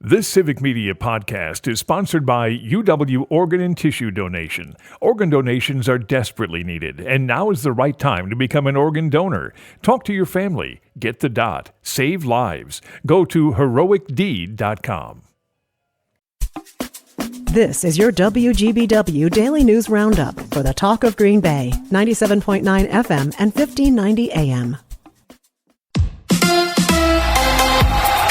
This Civic Media podcast is sponsored by UW Organ and Tissue Donation. Organ donations are desperately needed, and now is the right time to become an organ donor. Talk to your family. Get the dot. Save lives. Go to heroicdeed.com. This is your WGBW Daily News Roundup for the Talk of Green Bay, 97.9 FM and 1590 AM.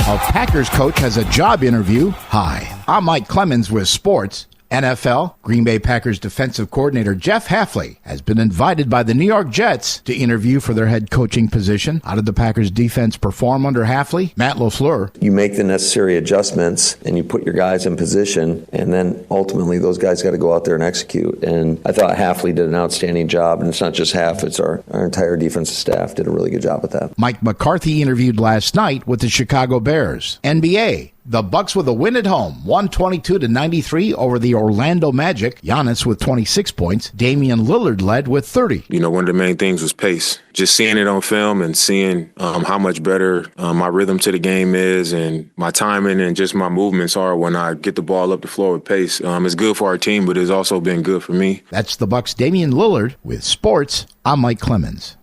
A Packers coach has a job interview. Hi, I'm Mike Clemens with sports. NFL, Green Bay Packers defensive coordinator Jeff Hafley has been invited by the New York Jets to interview for their head coaching position. How did the Packers defense perform under Hafley? Matt LaFleur. You make the necessary adjustments and you put your guys in position, and then ultimately those guys got to go out there and execute. And I thought Hafley did an outstanding job, and it's not just Haf, it's our entire defensive staff did a really good job with that. Mike McCarthy interviewed last night with the Chicago Bears. NBA. The Bucks with a win at home, 122-93 over the Orlando Magic. Giannis with 26 points. Damian Lillard led with 30. One of the main things was pace. Just seeing it on film and seeing how much better my rhythm to the game is and my timing and just my movements are when I get the ball up the floor with pace. It's good for our team, but it's also been good for me. That's the Bucks' Damian Lillard with sports. I'm Mike Clemens.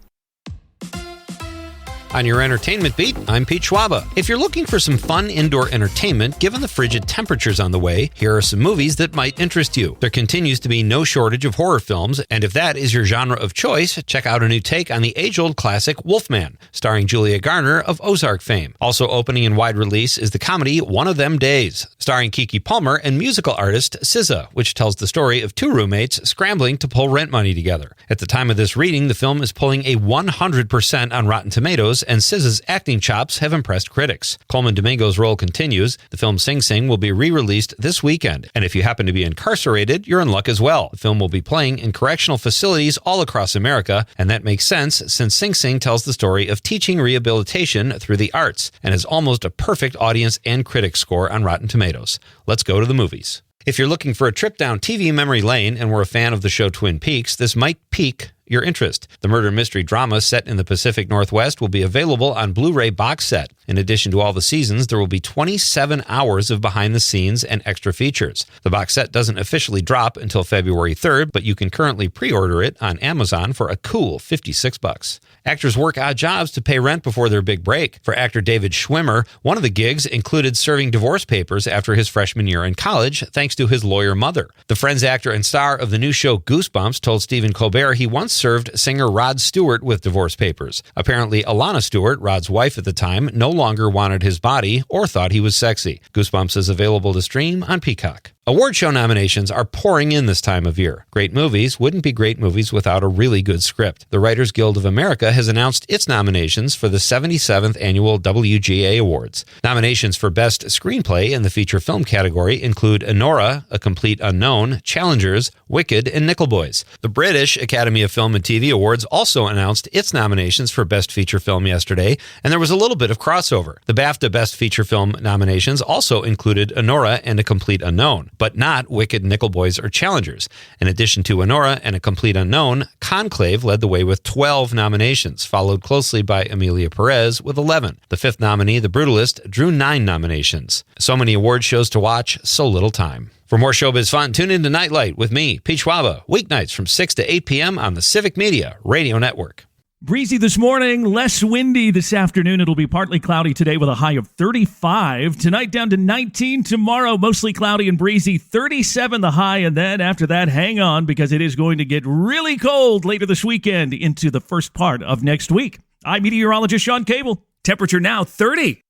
On your entertainment beat, I'm Pete Schwaba. If you're looking for some fun indoor entertainment, given the frigid temperatures on the way, here are some movies that might interest you. There continues to be no shortage of horror films, and if that is your genre of choice, check out a new take on the age-old classic Wolfman, starring Julia Garner of Ozark fame. Also opening in wide release is the comedy One of Them Days, starring Keke Palmer and musical artist SZA, which tells the story of two roommates scrambling to pull rent money together. At the time of this reading, the film is pulling a 100% on Rotten Tomatoes, and SZA's acting chops have impressed critics. Coleman Domingo's role continues. The film Sing Sing will be re-released this weekend, and if you happen to be incarcerated, you're in luck as well. The film will be playing in correctional facilities all across America, and that makes sense since Sing Sing tells the story of teaching rehabilitation through the arts, and has almost a perfect audience and critic score on Rotten Tomatoes. Let's go to the movies. If you're looking for a trip down TV memory lane and were a fan of the show Twin Peaks, this might pique your interest. The murder mystery drama set in the Pacific Northwest will be available on Blu-ray box set. In addition to all the seasons, there will be 27 hours of behind the scenes and extra features. The box set doesn't officially drop until February 3rd, but you can currently pre-order it on Amazon for a cool $56. Actors work odd jobs to pay rent before their big break. For actor David Schwimmer, one of the gigs included serving divorce papers after his freshman year in college, thanks to his lawyer mother. The Friends actor and star of the new show Goosebumps told Stephen Colbert he once served singer Rod Stewart with divorce papers. Apparently, Alana Stewart, Rod's wife at the time, no longer wanted his body or thought he was sexy. Goosebumps is available to stream on Peacock. Award show nominations are pouring in this time of year. Great movies wouldn't be great movies without a really good script. The Writers Guild of America has announced its nominations for the 77th Annual WGA Awards. Nominations for Best Screenplay in the feature film category include Enora, A Complete Unknown, Challengers, Wicked, and Nickel Boys. The British Academy of Film and TV Awards also announced its nominations for Best Feature Film yesterday, and there was a little bit of crossover. The BAFTA Best Feature Film nominations also included Enora and A Complete Unknown, but not Wicked, Nickel Boys, or Challengers. In addition to Enora and A Complete Unknown, Conclave led the way with 12 nominations, followed closely by Emilia Perez with 11. The fifth nominee, The Brutalist, drew 9 nominations. So many award shows to watch, so little time. For more showbiz fun, tune in to Nightlight with me, Pete Schwaba, weeknights from 6 to 8 p.m. on the Civic Media Radio Network. Breezy this morning, less windy this afternoon. It'll be partly cloudy today with a high of 35. Tonight down to 19. Tomorrow, mostly cloudy and breezy, 37 the high. And then after that, hang on because it is going to get really cold later this weekend into the first part of next week. I'm meteorologist Sean Cable. Temperature now 30.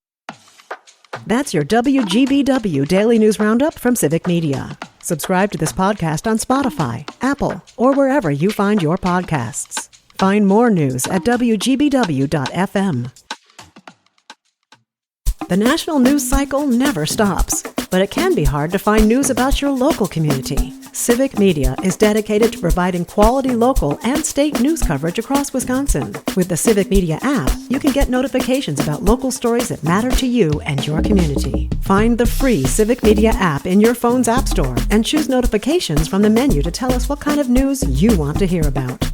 That's your WGBW Daily News Roundup from Civic Media. Subscribe to this podcast on Spotify, Apple, or wherever you find your podcasts. Find more news at WGBW.FM. The national news cycle never stops, but it can be hard to find news about your local community. Civic Media is dedicated to providing quality local and state news coverage across Wisconsin. With the Civic Media app, you can get notifications about local stories that matter to you and your community. Find the free Civic Media app in your phone's app store and choose notifications from the menu to tell us what kind of news you want to hear about.